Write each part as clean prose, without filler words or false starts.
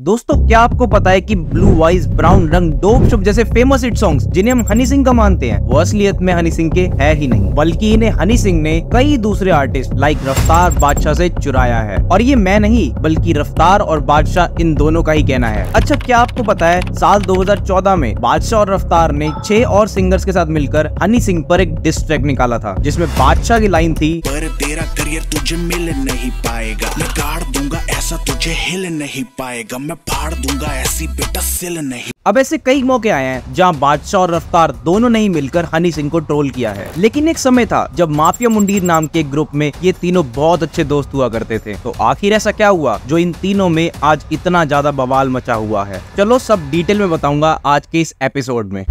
दोस्तों क्या आपको पता है कि ब्लू आइज, ब्राउन रंग, डोप शुप जैसे फेमस हिट सॉन्ग्स जिन्हें हम हनी सिंह का मानते हैं वो असलियत में हनी सिंह के है ही नहीं, बल्कि इन्हें हनी सिंह ने कई दूसरे आर्टिस्ट लाइक रफ्तार, बादशाह से चुराया है। और ये मैं नहीं बल्कि रफ्तार और बादशाह इन दोनों का ही कहना है। अच्छा क्या आपको पता है साल 2014 में बादशाह और रफ्तार ने 6 और सिंगर्स के साथ मिलकर हनी सिंह पर एक डिस ट्रैक निकाला था, जिसमें बादशाह की लाइन थी, पर तेरा करियर तुझे मिल नहीं पाएगा, मैं गाड़ दूंगा ऐसा तुझे हिल नहीं पाएगा, मैं फाड़ दूंगा ऐसी बेटा सिल नहीं। अब ऐसे कई मौके आए हैं जहां बादशाह और रफ्तार दोनों ने ही मिलकर हनी सिंह को ट्रोल किया है, लेकिन एक समय था जब माफिया मुंडीर नाम के एक ग्रुप में ये तीनों बहुत अच्छे दोस्त हुआ करते थे। तो आखिर ऐसा क्या हुआ जो इन तीनों में आज इतना ज्यादा बवाल मचा हुआ है? चलो सब डिटेल में बताऊंगा आज के इस एपिसोड में।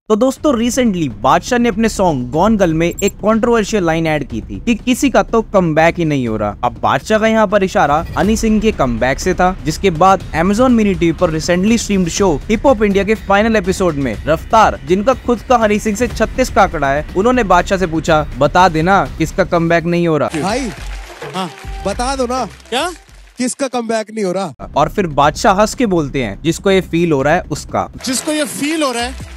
तो दोस्तों रिसेंटली बादशाह ने अपने सॉन्ग गॉन गर्ल में एक कंट्रोवर्शियल लाइन ऐड की थी कि किसी का तो कमबैक ही नहीं हो रहा। अब बादशाह का यहाँ पर इशारा हनी सिंह के कमबैक से था, जिसके बाद Amazon मिनी टीवी पर recently streamed show hip hop India के फाइनल एपिसोड में रफ्तार, जिनका खुद का हनी सिंह से 36 का आंकड़ा है, उन्होंने बादशाह से पूछा, बता देना किसका कमबैक नहीं हो रहा भाई। हाँ बता दो ना क्या किसका कमबैक नहीं हो रहा। और फिर बादशाह हंस के बोलते हैं, जिसको ये फील हो रहा है उसका, जिसको ये फील हो रहा है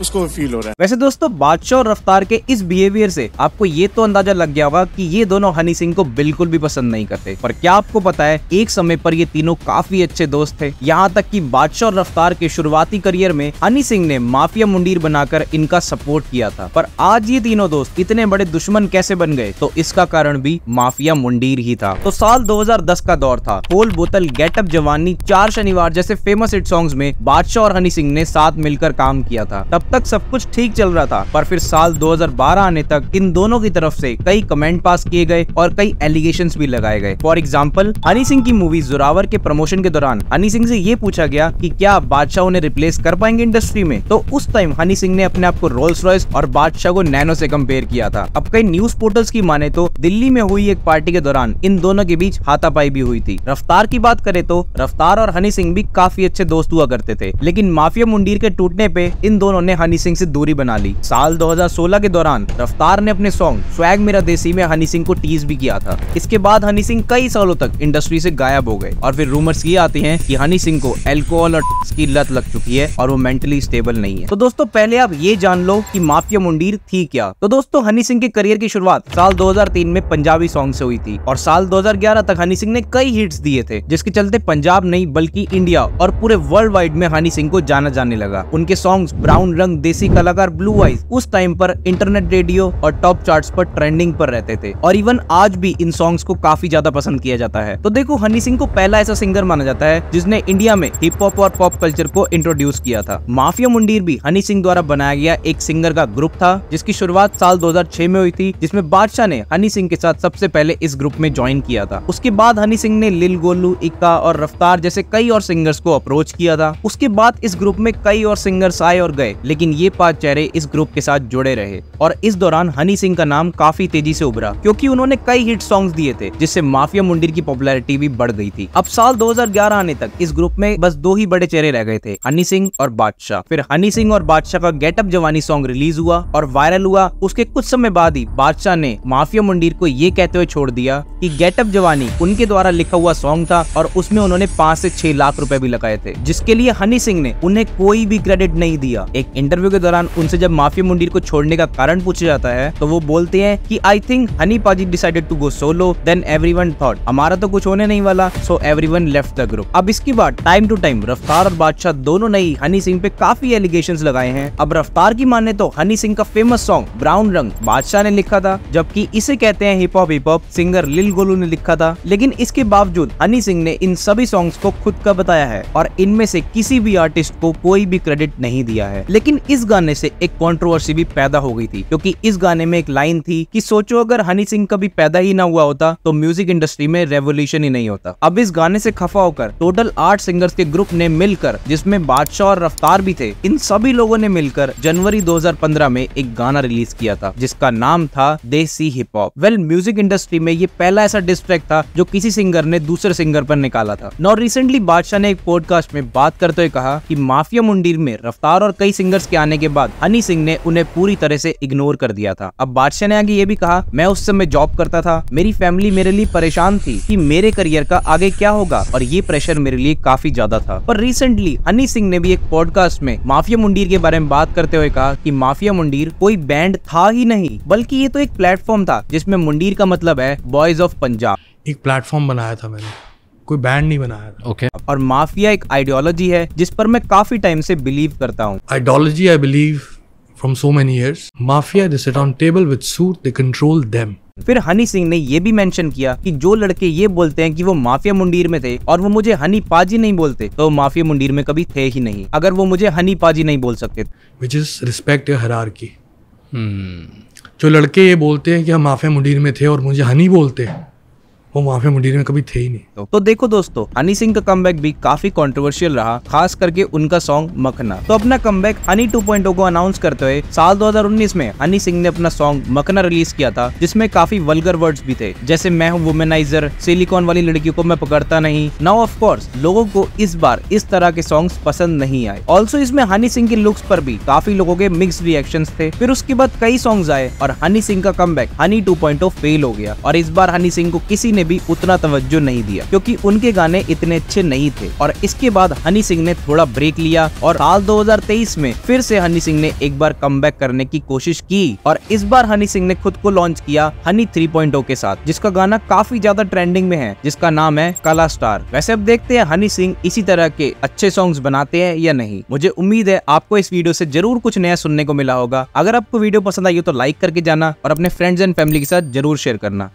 उसको फील हो रहा है। वैसे दोस्तों बादशाह और रफ्तार के इस बिहेवियर से आपको ये तो अंदाजा लग गया होगा कि ये दोनों हनी सिंह को बिल्कुल भी पसंद नहीं करते। पर क्या आपको पता है एक समय पर ये तीनों काफी अच्छे दोस्त थे, यहाँ तक कि बादशाह और रफ्तार के शुरुआती करियर में हनी सिंह ने माफिया मुंडीर बनाकर इनका सपोर्ट किया था। पर आज ये तीनों दोस्त इतने बड़े दुश्मन कैसे बन गए? तो इसका कारण भी माफिया मुंडीर ही था। तो साल 2010 का दौर था, खोल बोतल, गेटअप जवानी, 4 शनिवार जैसे फेमस हिट सॉन्ग्स में बादशाह और हनी सिंह ने साथ मिलकर काम किया था। तब तक सब कुछ ठीक चल रहा था, पर फिर साल 2012 आने तक इन दोनों की तरफ से कई कमेंट पास किए गए और कई एलिगेशंस भी लगाए गए। फॉर एग्जांपल हनी सिंह की मूवी जोरावर के प्रमोशन के दौरान हनी सिंह से ये पूछा गया कि क्या बादशाह उन्हें रिप्लेस कर पाएंगे इंडस्ट्री में। तो उस टाइम हनी सिंह ने अपने आप को रोल्स रॉयस और बादशाह को नैनो से कंपेयर किया था। अब कई न्यूज पोर्टल्स की माने तो दिल्ली में हुई एक पार्टी के दौरान इन दोनों के बीच हाथापाई भी हुई थी। रफ्तार की बात करें तो रफ्तार और हनी सिंह भी काफी अच्छे दोस्त हुआ करते थे, लेकिन माफिया मुंडीर के टूटने पे इन दोनों ने हनी सिंह से दूरी बना ली। साल 2016 के दौरान रफ्तार ने अपने सॉन्ग स्वैग मेरा देसी में हनी सिंह को टीज भी किया था। इसके बाद हनी सिंह कई सालों तक इंडस्ट्री से गायब हो गए और फिर रूमर्स ये आते हैं कि हनी सिंह को अल्कोहल और की लत लग चुकी है और वो मेंटली स्टेबल नहीं है। तो दोस्तों पहले आप ये जान लो कि माफिया मुंडीर थी क्या। तो दोस्तों हनी सिंह के करियर की शुरुआत साल 2003 में पंजाबी सॉन्ग से हुई थी और साल 2011 तक हनी सिंह ने कई हिट्स दिए थे, जिसके चलते पंजाब नहीं बल्कि इंडिया और पूरे वर्ल्ड वाइड में हनी सिंह को जाना जाने लगा। उनके सॉन्ग्स ब्राउन रंग, देसी कलाकार, ब्लू आइज उस टाइम पर इंटरनेट, रेडियो और टॉप चार्ट्स पर ट्रेंडिंग पर रहते थे और इवन आज भी इन सॉन्ग्स को काफी ज्यादा पसंद किया जाता है। तो देखो हनी सिंह को पहला ऐसा सिंगर माना जाता है जिसने इंडिया में हिप हॉप और पॉप कल्चर को इंट्रोड्यूस किया था। माफिया मुंडीर भी हनी सिंह द्वारा बनाया गया एक सिंगर का ग्रुप था, जिसकी शुरुआत साल 2006 में हुई थी, जिसमें बादशाह ने हनी सिंह के साथ सबसे पहले इस ग्रुप में ज्वाइन किया था। उसके बाद हनी सिंह ने लिल गोलू, इक्का और रफ्तार जैसे कई और सिंगर्स को अप्रोच किया था। उसके बाद इस ग्रुप में कई और सिंगर्स आए और गए, लेकिन ये 5 चेहरे इस ग्रुप के साथ जुड़े रहे और इस दौरान हनी सिंह का नाम काफी तेजी से उभरा, क्योंकि उन्होंने कई हिट सॉन्ग्स दिए थे, जिससे माफिया मुंडीर की पॉपुलैरिटी भी बढ़ गई थी। अब साल 2011 आने तक इस ग्रुप में बस 2 ही बड़े चेहरे रह गए थे, हनी सिंह और बादशाह। फिर हनी सिंह और बादशाह का गेटअप जवानी सॉन्ग रिलीज हुआ और वायरल हुआ। उसके कुछ समय बाद ही बादशाह ने माफिया मुंडीर को ये कहते हुए छोड़ दिया कि गेटअप जवानी उनके द्वारा लिखा हुआ सॉन्ग था और उसमें उन्होंने 5 से 6 लाख रुपए भी लगाए थे, जिसके लिए हनी सिंह ने उन्हें कोई भी क्रेडिट नहीं दिया। एक इंटरव्यू के दौरान उनसे जब माफिया मुंडीर को छोड़ने का कारण पूछा जाता है तो वो बोलते हैं कि आई think Honey paaji decided to go solo, then everyone thought हमारा तो कुछ होने नहीं वाला, so everyone left the group. अब इसके बाद टाइम टू टाइम रफ्तार और बादशाह दोनों ने हनी सिंह पे काफी एलिगेशंस लगाए हैं। अब रफ्तार की माने तो हनी सिंह का फेमस सॉन्ग ब्राउन रंग बादशाह ने लिखा था, जबकि इसे कहते हैं हिप हॉप सिंगर लिल गोलू ने लिखा था। लेकिन इसके बावजूद हनी सिंह ने इन सभी सॉन्ग्स को खुद का बताया है और इनमें से किसी भी आर्टिस्ट को कोई भी क्रेडिट नहीं दिया है। लेकिन इस गाने से एक कंट्रोवर्सी भी पैदा हो गई थी, क्योंकि इस गाने में एक लाइन थी कि सोचो अगर हनी सिंह कभी पैदा ही ना हुआ होता तो म्यूजिक इंडस्ट्री में रेवोल्यूशन ही नहीं होता। अब इस गाने से खफा होकर टोटल 8 सिंगर्स के ग्रुप ने मिलकर, जिसमें बादशाह और रफ्तार भी थे, इन सभी लोगों ने मिलकर जनवरी 2015 में एक गाना रिलीज किया था, जिसका नाम था देसी hip hop. Well music industry में ये पहला ऐसा डिस ट्रैक था जो किसी सिंगर ने दूसरे सिंगर पर निकाला था। नौ रिसेंटली बादशाह ने एक पॉडकास्ट में बात करते हुए कहा कि माफिया मुंडीर में रफ्तार और कई सिंगर्स सिंगर्स के आने के बाद हनी सिंह ने उन्हें पूरी तरह से इग्नोर कर दिया था। अब बादशाह ने आगे ये भी कहा, मैं उस समय जॉब करता था, मेरी फैमिली मेरे लिए परेशान थी कि मेरे करियर का आगे क्या होगा और ये प्रेशर मेरे लिए काफी ज्यादा था। पर रिसेंटली हनी सिंह ने भी एक पॉडकास्ट में माफिया मुंडीर के बारे में बात करते हुए कहा कि माफिया मुंडीर कोई बैंड था ही नहीं, बल्कि ये तो एक प्लेटफॉर्म था जिसमें मुंडीर का मतलब है बॉयज ऑफ पंजाब। एक प्लेटफॉर्म बनाया था मैंने, कोई बैंड नहीं बनाया था। ओके। और माफिया एक आइडियोलॉजी है जिस पर मैं काफी टाइम से बिलीव करता हूँ। Ideology I believe from so many years. Mafia they sit on table with suit, they control them. फिर हनी सिंह ने ये भी मेंशन किया कि जो लड़के ये बोलते हैं कि वो माफिया मुंडीर में थे और वो मुझे हनी पाजी नहीं बोलते तो माफिया मुंडीर में कभी थे ही नहीं, अगर वो मुझे हनी पाजी नहीं बोल सकते। Which is respect your hierarchy. जो लड़के ये बोलते हैं कि हम माफिया मुंडीर में थे और मुझे हनी बोलते हैं, वो माफिया मुंडीर में कभी थे ही नहीं। तो देखो दोस्तों, हनी सिंह का कमबैक भी काफी कंट्रोवर्शियल रहा, खास करके उनका सॉन्ग मखना। तो अपना कमबैक हनी 2.0 को अनाउंस करते हुए साल 2019 में हनी सिंह ने अपना सॉन्ग मखना रिलीज किया था, जिसमें काफी वल्गर वर्ड्स भी थे, जैसे मैं हूँ वुमेनाइजर, सिलिकॉन वाली लड़कियों को मैं पकड़ता नहीं। नाउ ऑफ कोर्स लोगों को इस बार इस तरह के सॉन्ग्स पसंद नहीं आए। ऑल्सो इसमें हनी सिंह के लुक्स पर भी काफी लोगों के मिक्स्ड रिएक्शंस थे। फिर उसके बाद कई सॉन्ग्स आए और हनी सिंह का कमबैक हनी 2.0 फेल हो गया और इस बार हनी सिंह को किसी ने भी उतना जो नहीं दिया क्योंकि उनके गाने इतने अच्छे नहीं थे। और इसके बाद हनी सिंह ने थोड़ा ब्रेक लिया और साल 2023 में फिर से हनी सिंह ने एक बार कमबैक करने की कोशिश की और इस बार हनी सिंह ने खुद को लॉन्च किया हनी 3.0 के साथ, जिसका गाना काफी ज्यादा ट्रेंडिंग में है, जिसका नाम है काला स्टार। वैसे अब देखते हैं हनी सिंह इसी तरह के अच्छे सॉन्ग्स बनाते हैं या नहीं। मुझे उम्मीद है आपको इस वीडियो से जरूर कुछ नया सुनने को मिला होगा। अगर आपको वीडियो पसंद आई हो तो लाइक करके जाना और अपने फ्रेंड्स एंड फैमिली के साथ जरूर शेयर करना।